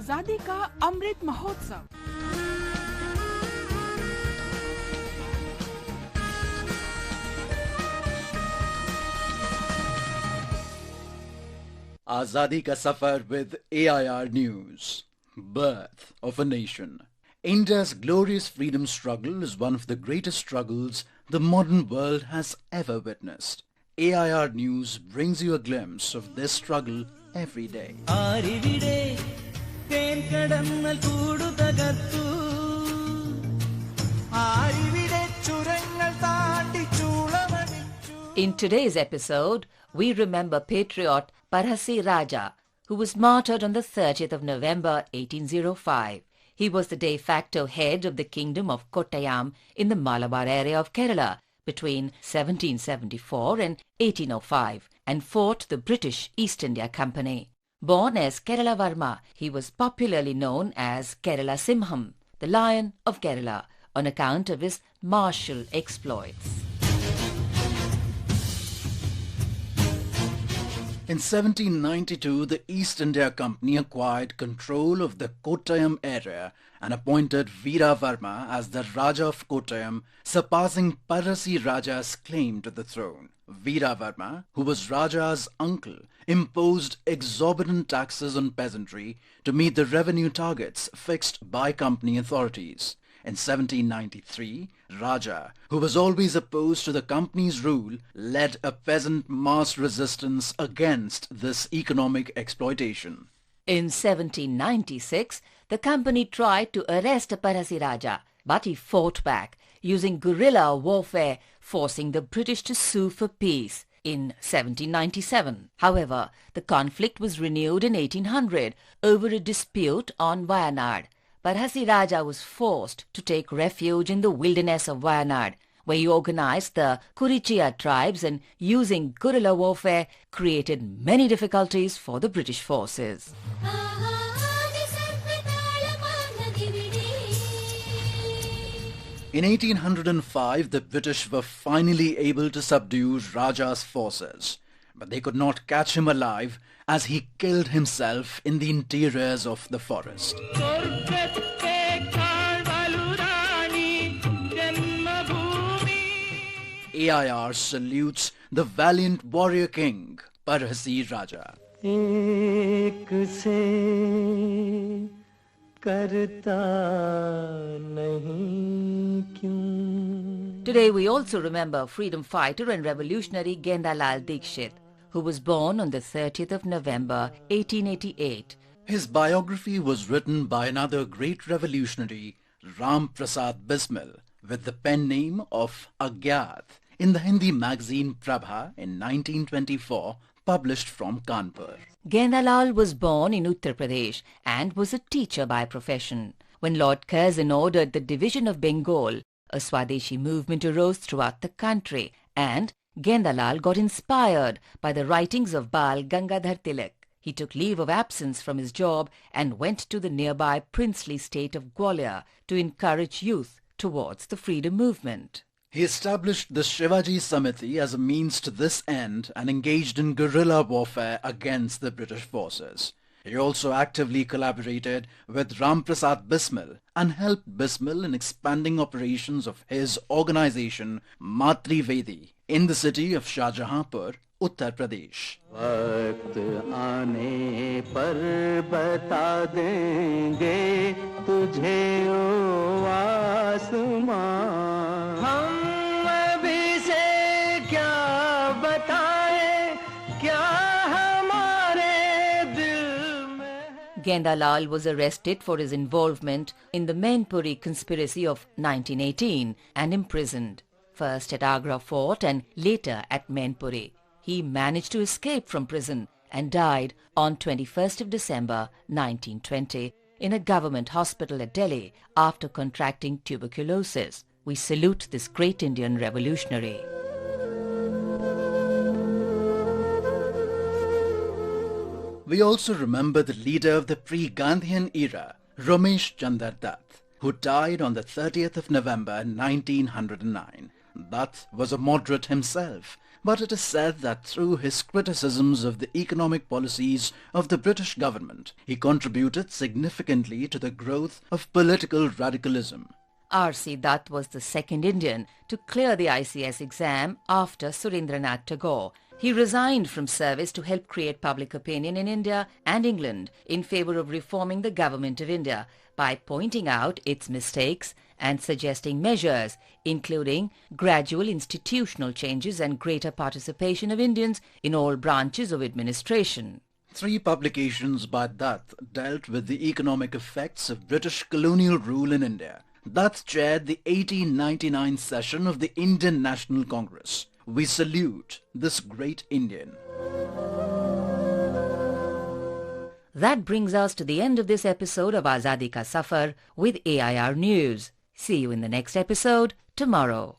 आजादी का Amrit Mahotsav. Azadi Ka Safar with AIR News. Birth of a Nation. India's glorious freedom struggle is one of the greatest struggles the modern world has ever witnessed. AIR News brings you a glimpse of this struggle every day. In today's episode, we remember patriot Parhasi Raja, who was martyred on the 30th of November 1805. He was the de facto head of the kingdom of Kottayam in the Malabar area of Kerala between 1774 and 1805 and fought the British East India Company. Born as Kerala Varma, he was popularly known as Kerala Simham, the Lion of Kerala, on account of his martial exploits. In 1792, the East India Company acquired control of the Kottayam area and appointed Veera Varma as the Raja of Kottayam, surpassing Parhasi Raja's claim to the throne. Veera Varma, who was Raja's uncle, imposed exorbitant taxes on peasantry to meet the revenue targets fixed by company authorities. In 1793, Raja, who was always opposed to the company's rule, led a peasant mass resistance against this economic exploitation. In 1796, the company tried to arrest Parhasi Raja, but he fought back, using guerrilla warfare, forcing the British to sue for peace. In 1797, however, the conflict was renewed in 1800 over a dispute on Wayanad. Parhasi Raja was forced to take refuge in the wilderness of Wayanad, where he organized the Kurichia tribes and, using guerrilla warfare, created many difficulties for the British forces. In 1805, the British were finally able to subdue Raja's forces, but they could not catch him alive as he killed himself in the interiors of the forest. AIR salutes the valiant warrior king, Parhasi Raja. Today we also remember freedom fighter and revolutionary Gendalal Dikshit, who was born on the 30th of November 1888. His biography was written by another great revolutionary, Ram Prasad Bismil, with the pen name of Agyat, in the Hindi magazine Prabha in 1924, published from Kanpur. Gendalal was born in Uttar Pradesh and was a teacher by profession. When Lord Curzon ordered the division of Bengal, a Swadeshi movement arose throughout the country, and Gendalal got inspired by the writings of Bal Gangadhar Tilak. He took leave of absence from his job and went to the nearby princely state of Gwalior to encourage youth towards the freedom movement. He established the Shivaji Samiti as a means to this end and engaged in guerrilla warfare against the British forces. He also actively collaborated with Ram Prasad Bismil and helped Bismil in expanding operations of his organization Matri Vedi in the city of Shahjahanpur, Uttar Pradesh. वक्त आने पर बता देंगे तुझे ओ आसमां हम अभी से क्या बताएं क्या हमारे दिल में Gendalal was arrested for his involvement in the Mainpuri conspiracy of 1918 and imprisoned, first at Agra Fort and later at Mainpuri. He managed to escape from prison and died on 21st of December 1920 in a government hospital at Delhi after contracting tuberculosis. We salute this great Indian revolutionary. We also remember the leader of the pre-Gandhian era, Ramesh Chandra Dutt, who died on the 30th of November 1909. Dutt was a moderate himself, but it is said that through his criticisms of the economic policies of the British government, he contributed significantly to the growth of political radicalism. R.C. Dutt was the second Indian to clear the ICS exam after Surendranath Tagore. He resigned from service to help create public opinion in India and England in favour of reforming the government of India by pointing out its mistakes and suggesting measures, including gradual institutional changes and greater participation of Indians in all branches of administration. 3 publications by Dutt dealt with the economic effects of British colonial rule in India. Dutt chaired the 1899 session of the Indian National Congress. We salute this great Indian. That brings us to the end of this episode of Azadi Ka Safar with AIR News. See you in the next episode tomorrow.